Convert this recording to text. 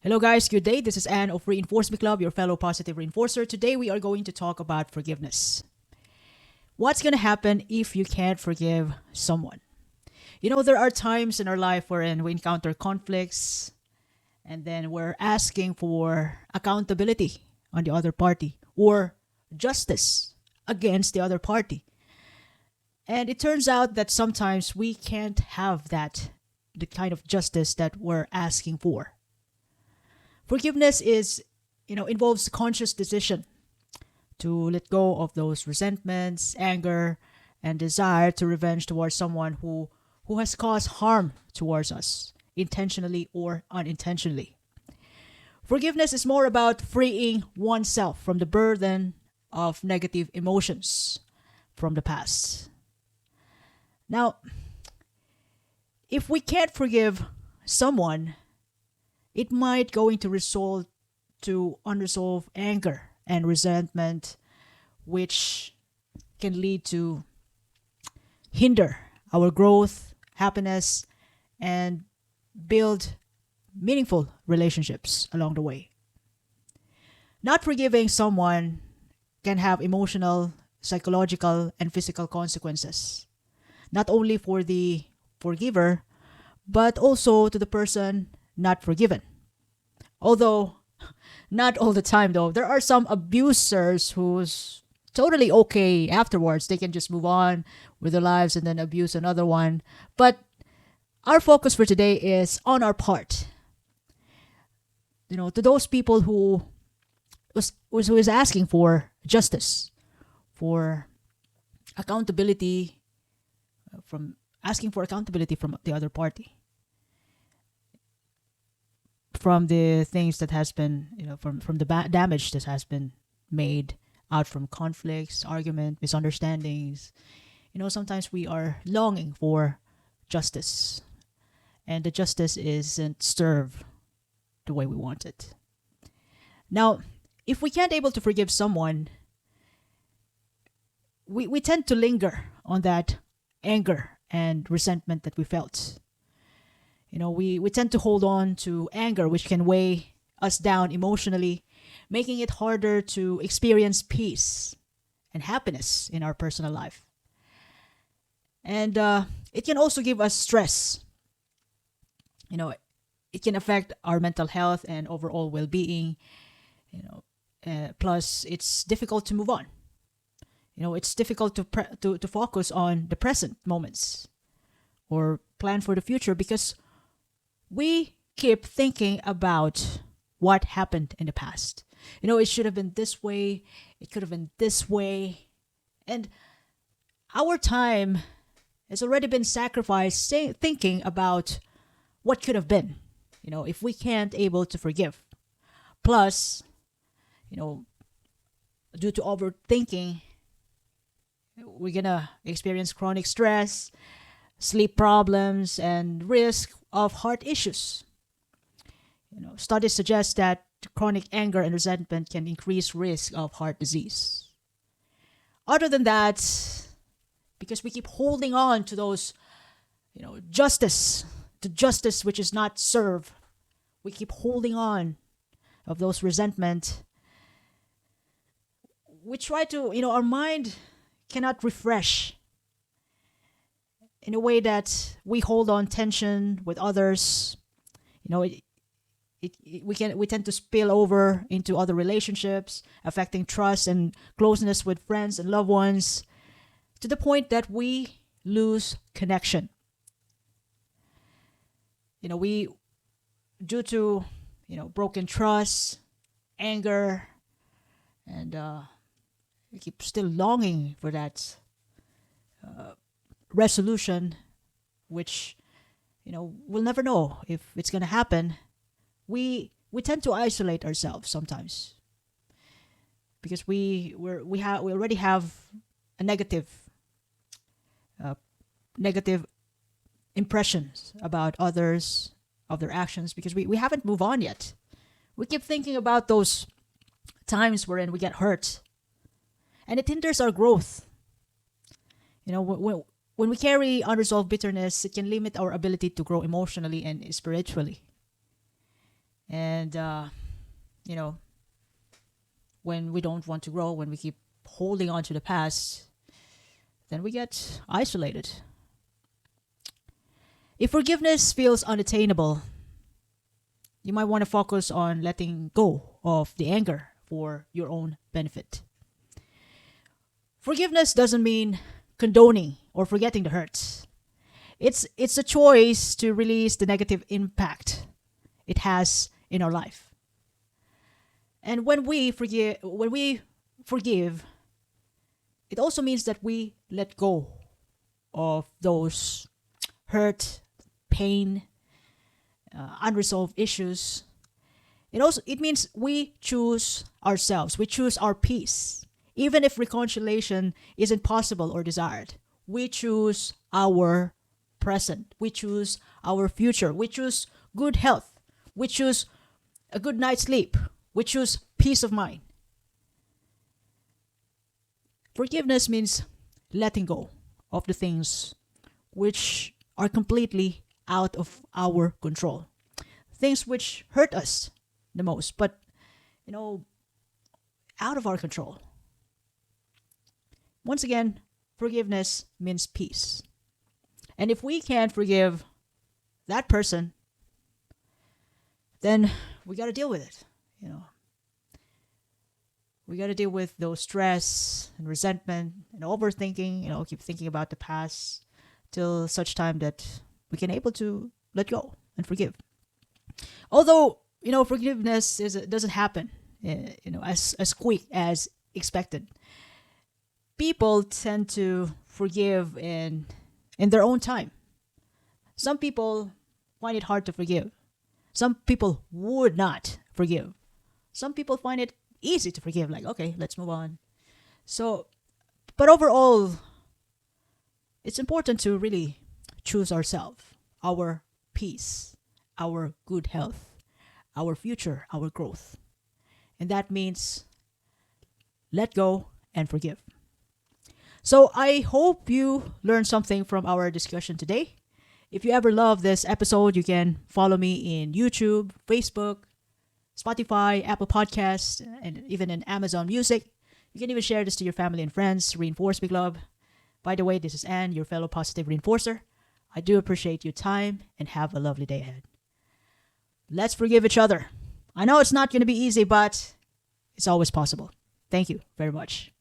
Hello, guys. Good day. This is Anne of Reinforce Me Club, your fellow positive reinforcer. Today, we are going to talk about forgiveness. What's going to happen if you can't forgive someone? There are times in our life wherein we encounter conflicts and then we're asking for accountability on the other party or justice against the other party. And it turns out that sometimes we can't have the kind of justice that we're asking for. Forgiveness involves a conscious decision to let go of those resentments, anger, and desire to revenge towards someone who has caused harm towards us, intentionally or unintentionally. Forgiveness is more about freeing oneself from the burden of negative emotions from the past. Now, if we can't forgive someone, it might going to result to unresolved anger and resentment, which can lead to hinder our growth, happiness, and build meaningful relationships along the way. Not forgiving someone can have emotional, psychological, and physical consequences, not only for the forgiver, but also to the person not forgiven. Although, not all the time though. There are some abusers who's totally okay afterwards. They can just move on with their lives and then abuse another one. But our focus for today is on our part. To those people who is asking for justice, for accountability, from asking for accountability from the other party, from the things that has been, from the damage that has been made out from conflicts, argument, misunderstandings. Sometimes we are longing for justice, and the justice isn't served the way we want it. Now, if we can't able to forgive someone, we tend to linger on that anger and resentment that we felt. We tend to hold on to anger, which can weigh us down emotionally, making it harder to experience peace and happiness in our personal life. And it can also give us stress. It can affect our mental health and overall well-being. Plus, it's difficult to move on. It's difficult to focus on the present moments or plan for the future because we keep thinking about what happened in the past. It should have been this way. It could have been this way. And our time has already been sacrificed thinking about what could have been, if we can't able to forgive. Plus, due to overthinking, we're gonna experience chronic stress, sleep problems, and risk of heart issues. Studies suggest that chronic anger and resentment can increase risk of heart disease. Other than that, because we keep holding on to those, justice which is not served, we keep holding on of those resentment. We try to, our mind cannot refresh in a way that we hold on tension with others. We tend to spill over into other relationships, affecting trust and closeness with friends and loved ones, to the point that we lose connection. We due to broken trust, anger, and we keep still longing for that resolution, which we'll never know if it's gonna happen. We tend to isolate ourselves sometimes because we already have a negative impressions about others, of their actions, because we haven't moved on yet. We keep thinking about those times wherein we get hurt, and it hinders our growth. When we carry unresolved bitterness, it can limit our ability to grow emotionally and spiritually. And, you know, when we don't want to grow, when we keep holding on to the past, then we get isolated. If forgiveness feels unattainable, you might want to focus on letting go of the anger for your own benefit. Forgiveness doesn't mean condoning or forgetting the hurts. It's a choice to release the negative impact it has in our life. And when we forgive, it also means that we let go of those hurt, pain, unresolved issues. It means we choose ourselves. We choose our peace. Even if reconciliation isn't possible or desired, we choose our present. We choose our future. We choose good health. We choose a good night's sleep. We choose peace of mind. Forgiveness means letting go of the things which are completely out of our control. Things which hurt us the most, but you know, out of our control. Once again, forgiveness means peace. And if we can't forgive that person, then we got to deal with it. You know, we got to deal with those stress and resentment and overthinking. Keep thinking about the past till such time that we can able to let go and forgive. Although forgiveness doesn't happen, as quick as expected. People tend to forgive in their own time. Some people find it hard to forgive. Some people would not forgive. Some people find it easy to forgive, like, okay, let's move on. So, but overall, it's important to really choose ourselves, our peace, our good health, our future, our growth. And that means let go and forgive. So I hope you learned something from our discussion today. If you ever love this episode, you can follow me in YouTube, Facebook, Spotify, Apple Podcasts, and even in Amazon Music. You can even share this to your family and friends. Reinforce Me Club. By the way, this is Anne, your fellow positive reinforcer. I do appreciate your time and have a lovely day ahead. Let's forgive each other. I know it's not going to be easy, but it's always possible. Thank you very much.